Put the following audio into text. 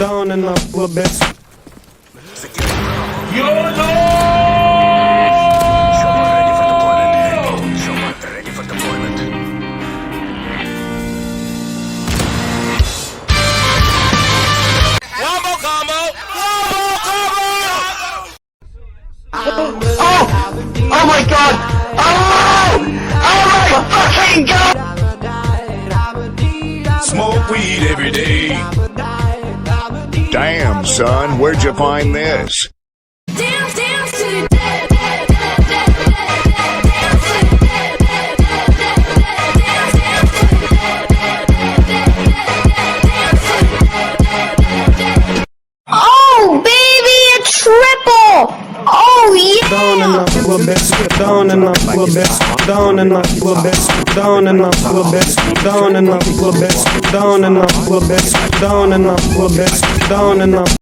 down and up a little bit. Oh my god! Oh! Oh my fucking god! Smoke weed every day. Damn, son, where'd you find this? Dance, dance to the dead, dead, dead, dead, dead, dance to the dead, dead, dead, dead, dance, dance to the dead, dead, dead, dead, dance to the dead, dead, dead. Oh, baby, a triple! Oh, yeah! Down and up a little bit, down and up a little bit, down and up a little bit, down and up a little bit, down and up a little bit, down and up a little bit, down and up a little bit, down and up.